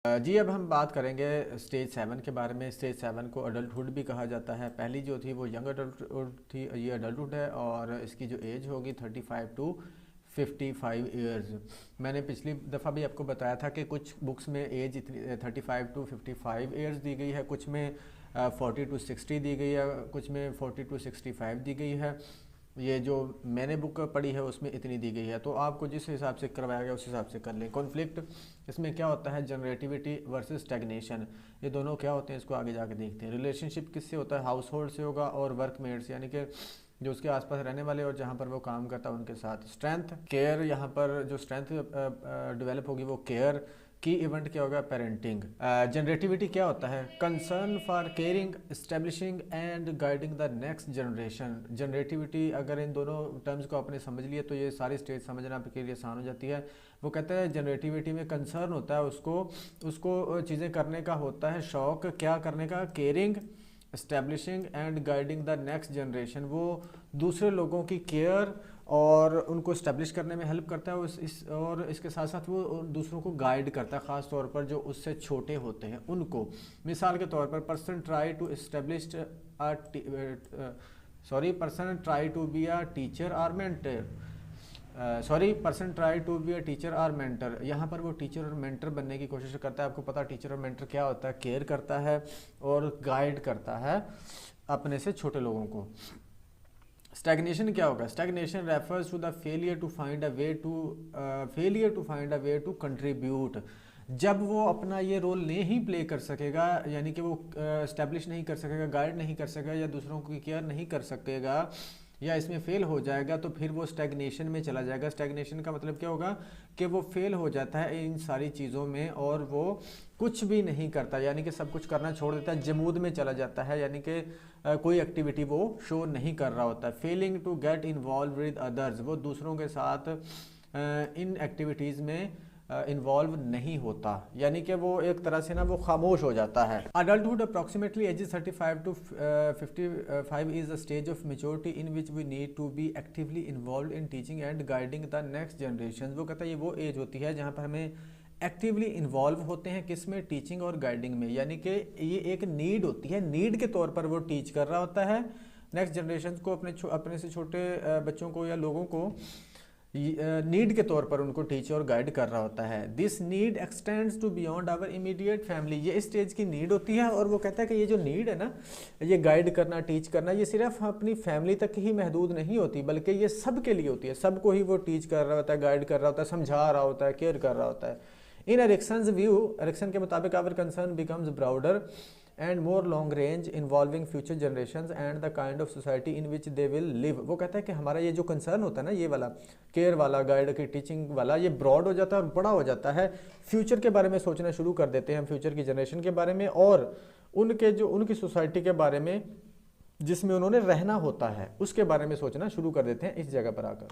जी अब हम बात करेंगे स्टेज 7 के बारे में। स्टेज 7 को अडल्टहुड भी कहा जाता है। पहली जो थी वो यंग अडल्टहुड थी, ये अडल्टहुड है और इसकी जो एज होगी 35 टू 55 ईयर्स। मैंने पिछली दफ़ा भी आपको बताया था कि कुछ बुक्स में एज इतनी 35 टू 55 ईयर्स दी गई है, कुछ में 40 टू 60 दी गई है, कुछ में 40 टू 65 दी गई है। ये जो मैंने बुक पढ़ी है उसमें इतनी दी गई है, तो आपको जिस हिसाब से करवाया गया उस हिसाब से कर लें। कॉन्फ्लिक्ट इसमें क्या होता है, जनरेटिविटी वर्सेस स्टैग्नेशन, ये दोनों क्या होते हैं इसको आगे जाके देखते हैं। रिलेशनशिप किससे होता है, हाउस होल्ड से होगा और वर्कमेट्स यानी कि जो उसके आसपास रहने वाले और जहाँ पर वो काम करता है उनके साथ। स्ट्रेंथ केयर, यहाँ पर जो स्ट्रेंथ डेवलप होगी वो केयर की इवेंट क्या होगा, पेरेंटिंग। जनरेटिविटी क्या होता है, concern for caring establishing and guiding the next generation. Generativity अगर इन दोनों टर्म्स को आपने समझ लिया तो ये सारी स्टेज समझना आपके लिए आसान हो जाती है। वो कहते हैं जनरेटिविटी में कंसर्न होता है, उसको चीज़ें करने का होता है शौक, क्या करने का, caring establishing and guiding the next generation. वो दूसरे लोगों की केयर और उनको इस्टेब्लिश करने में हेल्प करता है और इसके साथ साथ वो दूसरों को गाइड करता है, ख़ास तौर पर जो उससे छोटे होते हैं उनको। मिसाल के तौर पर person try to establish person try to be a teacher or mentor, person try to be a teacher or mentor. यहाँ पर वो टीचर और मेंटर बनने की कोशिश करता है। आपको पता टीचर और मेंटर क्या होता है, केयर करता है और गाइड करता है अपने से छोटे लोगों को। स्टैग्नेशन क्या होगा, stagnation refers to the failure to find a way to contribute. जब वो अपना ये रोल नहीं प्ले कर सकेगा, यानी कि वो स्टैब्लिश नहीं कर सकेगा, गाइड नहीं कर सकेगा या दूसरों की केयर नहीं कर सकेगा या इसमें फेल हो जाएगा, तो फिर वो स्टैग्नेशन में चला जाएगा। स्टैग्नेशन का मतलब क्या होगा कि वो फेल हो जाता है इन सारी चीज़ों में और वो कुछ भी नहीं करता, यानी कि सब कुछ करना छोड़ देता है, जमूद में चला जाता है, यानी कि कोई एक्टिविटी वो शो नहीं कर रहा होता है। Failing to get involve with others, वो दूसरों के साथ इन एक्टिविटीज़ में इन्वॉल्व नहीं होता, यानी कि वो एक तरह से ना वो खामोश हो जाता है। Adulthood approximately ages 35 to 55 is a stage of maturity in which we need to be actively involve in teaching and guiding the next generation. वो कहता है ये वो एज होती है जहाँ पर हमें एक्टिवली इन्वॉल्व होते हैं, किस में, टीचिंग और गाइडिंग में, यानी कि ये एक नीड होती है, नीड के तौर पर वो टीच कर रहा होता है नेक्स्ट जनरेशन को, अपने से छोटे बच्चों को या लोगों को नीड के तौर पर उनको टीच और गाइड कर रहा होता है। This need extends to beyond our immediate family, ये इस स्टेज की नीड होती है और वो कहता है कि ये जो नीड है ना, ये गाइड करना, टीच करना, ये सिर्फ अपनी फैमिली तक ही महदूद नहीं होती बल्कि ये सब के लिए होती है, सबको ही वो टीच कर रहा होता है, गाइड कर रहा होता है, समझा रहा होता है, केयर कर रहा होता है। इन एरिक्सन्स व्यू, एरिक्सन के मुताबिक our concern becomes broader and more long range involving future generations and the kind of society in which they will live. वो कहता है कि हमारा ये जो कंसर्न होता है ना, ये वाला केयर वाला, गाइड की टीचिंग वाला, ये ब्रॉड हो जाता है और बड़ा हो जाता है। फ्यूचर के बारे में सोचना शुरू कर देते हैं हम, फ्यूचर की जनरेशन के बारे में और उनकी सोसाइटी के बारे में जिसमें उन्होंने रहना होता है उसके बारे में सोचना शुरू कर देते हैं इस जगह पर आकर।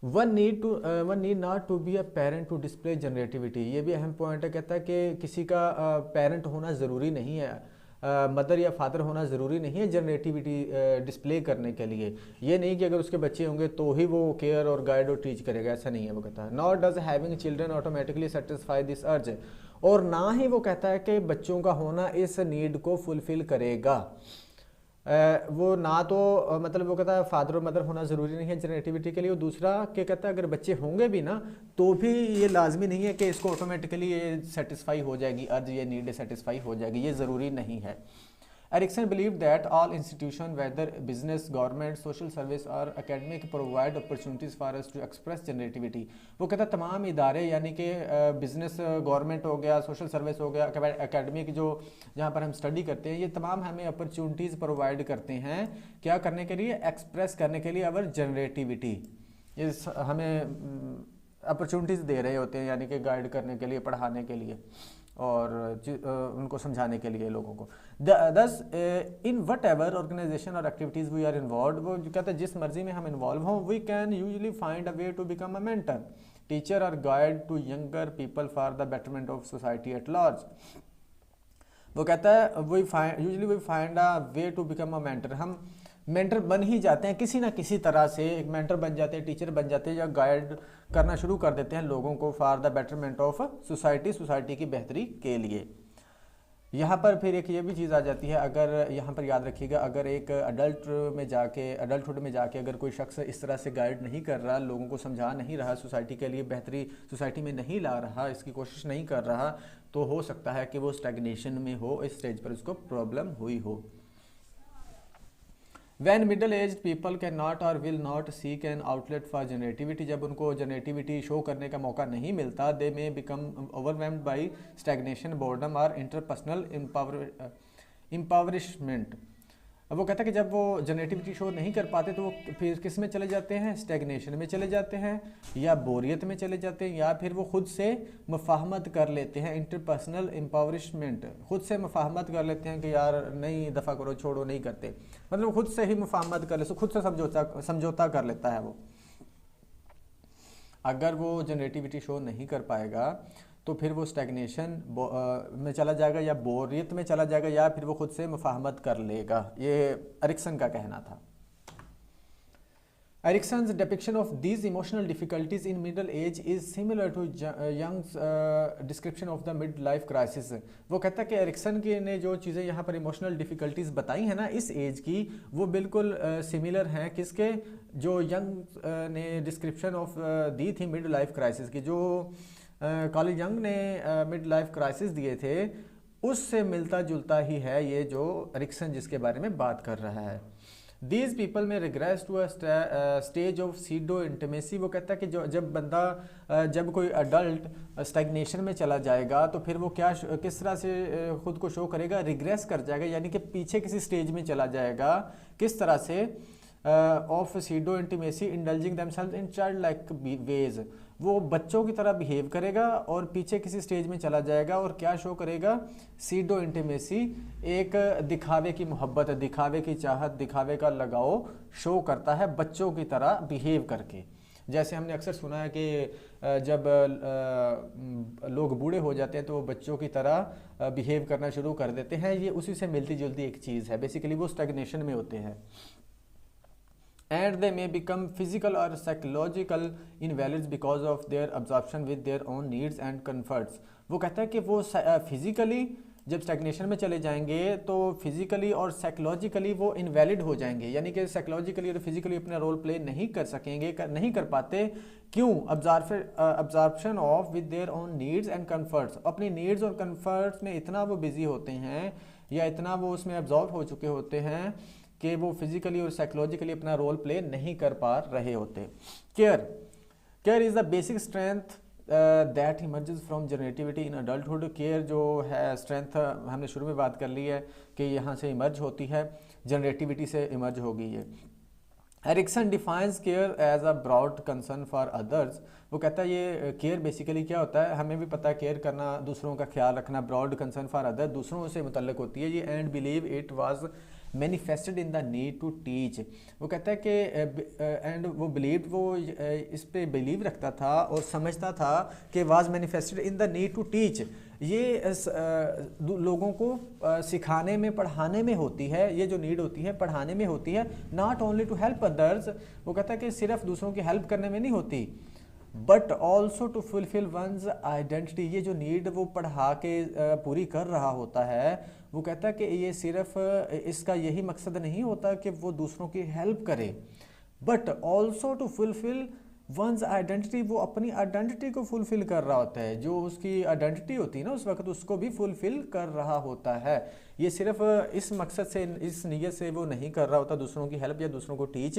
One need not to be a parent to display generativity, ये भी अहम पॉइंट है। कहता है कि किसी का पेरेंट होना ज़रूरी नहीं है, मदर या फादर होना ज़रूरी नहीं है जनरेटिविटी डिस्प्ले करने के लिए। ये नहीं कि अगर उसके बच्चे होंगे तो ही वो केयर और गाइड और टीच करेगा, ऐसा नहीं है। वो कहता है not does having children automatically satisfy this urge, और ना ही वो कहता है कि बच्चों का होना इस नीड को फुलफिल करेगा। वो ना तो मतलब वो कहता है फादर और मदर होना ज़रूरी नहीं है जनरेटिविटी के लिए, और दूसरा क्या कहता है अगर बच्चे होंगे भी ना तो भी ये लाजमी नहीं है कि इसको ऑटोमेटिकली ये सेटिस्फाई हो जाएगी, अर्ज ये नीड सेटिस्फाई हो जाएगी, ये ज़रूरी नहीं है। Erikson believe that all institution whether business, government, social service और academic provide opportunities for us to express generativity. वो कहता है तमाम इदारे, यानी कि बिजनेस, गवर्नमेंट हो गया, सोशल सर्विस हो गया, एकेडमिक जो जहाँ पर हम स्टडी करते हैं, ये तमाम हमें अपॉर्चुनिटीज़ प्रोवाइड करते हैं क्या करने के लिए, एक्सप्रेस करने के लिए अवर जनरेटिविटी। ये हमें अपॉर्चुनिटीज़ दे रहे होते हैं, यानी कि गाइड करने के लिए, पढ़ाने के लिए और उनको समझाने के लिए लोगों को। दस इन वट एवर ऑर्गेनाइजेशन और एक्टिविटीज़ वी आर इन्वॉल्व, वो जो कहते हैं जिस मर्जी में हम इन्वॉल्व हों, we can usually find a way to become a mentor, teacher और guide to younger people for the betterment of society at large. वो कहता है usually we find a way to become a mentor, हम mentor बन ही जाते हैं किसी ना किसी तरह से, एक मेंटर बन जाते हैं, टीचर बन जाते हैं, या गाइड करना शुरू कर देते हैं लोगों को for the betterment of society, society की बेहतरी के लिए। यहाँ पर फिर एक ये भी चीज़ आ जाती है, अगर यहाँ पर याद रखिएगा, अगर एक अडल्टहुड में जाके अगर कोई शख्स इस तरह से गाइड नहीं कर रहा, लोगों को समझा नहीं रहा, सोसाइटी के लिए बेहतरी सोसाइटी में नहीं ला रहा, इसकी कोशिश नहीं कर रहा, तो हो सकता है कि वो स्टैग्नेशन में हो, इस स्टेज पर उसको प्रॉब्लम हुई हो। When middle-aged people cannot or will not seek an outlet for generativity, जब उनको जनरेटिविटी शो करने का मौका नहीं मिलता, they may become overwhelmed by stagnation, boredom or interpersonal impoverishment। अब वो कहता है कि जब वो जनरेटिविटी शो नहीं कर पाते तो वो फिर किस में चले जाते हैं, स्टैग्नेशन में चले जाते हैं, या बोरियत में चले जाते हैं, या फिर वो खुद से मुफाहमत कर लेते हैं, इंटरपर्सनल एम्पावरिशमेंट, खुद से मुफाहमत कर लेते हैं कि यार नहीं, दफ़ा करो, छोड़ो, नहीं करते, मतलब खुद से ही मुफाहमत कर ले, खुद से समझौता कर लेता है वो। अगर वो जनरेटिविटी शो नहीं कर पाएगा तो फिर वो स्टैग्नेशन में चला जाएगा, या बोरियत में चला जाएगा, या फिर वो खुद से मुफाहमत कर लेगा। ये एरिक्सन का कहना था। Erikson's depiction of these emotional difficulties in middle age is similar to Jung's description of the mid life crisis. वो कहता है कि एरिक्सन के ने जो चीज़ें यहाँ पर इमोशनल डिफिकल्टीज बताई हैं ना इस एज की, वो बिल्कुल सिमिलर हैं किसके, जो यंग ने डिस्क्रिप्शन ऑफ दी थी मिड लाइफ क्राइसिस की, जो कॉलेज यंग ने मिड लाइफ क्राइसिस दिए थे, उससे मिलता जुलता ही है ये जो एरिक्सन जिसके बारे में बात कर रहा है। These people may regress to stage of pseudo intimacy. वो कहता है कि जब कोई अडल्ट स्टैग्नेशन में चला जाएगा तो फिर वो किस तरह से खुद को शो करेगा, रिग्रेस कर जाएगा, यानी कि पीछे किसी स्टेज में चला जाएगा। किस तरह से, of pseudo intimacy indulging themselves in childlike ways, वो बच्चों की तरह बिहेव करेगा और पीछे किसी स्टेज में चला जाएगा और क्या शो करेगा, सीडो इंटीमेसी, एक दिखावे की मोहब्बत, दिखावे की चाहत, दिखावे का लगाव शो करता है बच्चों की तरह बिहेव करके। जैसे हमने अक्सर सुना है कि जब लोग बूढ़े हो जाते हैं तो वो बच्चों की तरह बिहेव करना शुरू कर देते हैं, ये उसी से मिलती जुलती एक चीज़ है। बेसिकली वो स्टैग्नेशन में होते हैं। And they may become physical or psychological invalids because of their absorption with their own needs and comforts। वो कहता है कि वो फिजिकली जब स्टैग्नेशन में चले जाएंगे तो फिजिकली और साइकोलॉजिकली वो इनवैलिड हो जाएंगे, यानी कि साइकोलॉजिकली और फिजिकली अपना रोल प्ले नहीं कर सकेंगे, नहीं कर पाते। क्यों? Absorption of with their own needs and comforts, अपनी नीड्स और कंफर्ट्स में इतना वो बिजी होते हैं या इतना वो उसमें अब्जॉर्ब हो चुके होते हैं कि वो फिजिकली और साइकोलॉजिकली अपना रोल प्ले नहीं कर पा रहे होते। Care is the basic strength that emerges from generativity in adulthood. Care जो है स्ट्रेंथ हमने शुरू में बात कर ली है कि यहाँ से इमर्ज होती है, जनरेटिविटी से इमर्ज होगी ये। Erikson defines care as a broad concern for others. वो कहता है ये केयर बेसिकली क्या होता है, हमें भी पता है केयर करना, दूसरों का ख्याल रखना, ब्रॉड कंसर्न फॉर अदर, दूसरों से मुतल्लिक होती है ये। And believe it was manifested in the need to teach. वो कहता है कि एंड वो बिलीव, वो इस पे बिलीव रखता था और समझता था कि was manifested in the need to teach, ये लोगों को सिखाने में, पढ़ाने में होती है, ये जो नीड होती है पढ़ाने में होती है। Not only to help others, वो कहता है कि सिर्फ दूसरों की हेल्प करने में नहीं होती, but also to fulfil one's identity. ये जो नीड वो पढ़ा के पूरी कर रहा होता है, वो कहता है कि ये सिर्फ इसका यही मकसद नहीं होता कि वो दूसरों की हेल्प करे, but also to fulfil one's identity, वो अपनी आइडेंटिटी को फुलफिल कर रहा होता है, जो उसकी आइडेंटिटी होती है ना उस वक्त, उसको भी फुलफिल कर रहा होता है। ये सिर्फ इस मकसद से, इस नीयत से वो नहीं कर रहा होता दूसरों की हेल्प या दूसरों को टीच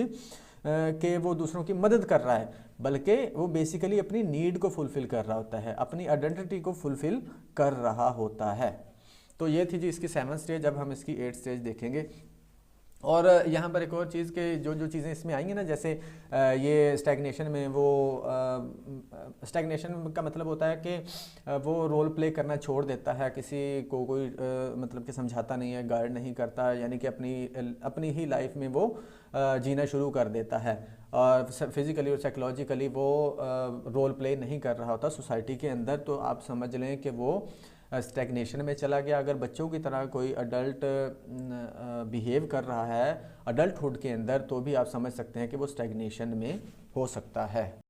कि वो दूसरों की मदद कर रहा है, बल्कि वो बेसिकली अपनी नीड को फुलफिल कर रहा होता है, अपनी आइडेंटिटी को फुलफिल कर रहा होता है। तो ये थी जी इसकी 7th स्टेज। अब हम इसकी 8th स्टेज देखेंगे। और यहाँ पर एक और चीज़ के जो चीज़ें इसमें आएंगी ना, जैसे ये स्टैग्नेशन में, वो स्टैग्नेशन का मतलब होता है कि वो रोल प्ले करना छोड़ देता है, किसी को कोई मतलब कि समझाता नहीं है, गाइड नहीं करता, यानी कि अपनी ही लाइफ में वो जीना शुरू कर देता है, और फिज़िकली और साइकोलॉजिकली वो रोल प्ले नहीं कर रहा होता सोसाइटी के अंदर। तो आप समझ लें कि वो स्टैग्नेशन में चला गया। अगर बच्चों की तरह कोई अडल्ट बिहेव कर रहा है अडल्टहुड के अंदर, तो भी आप समझ सकते हैं कि वो स्टैग्नेशन में हो सकता है।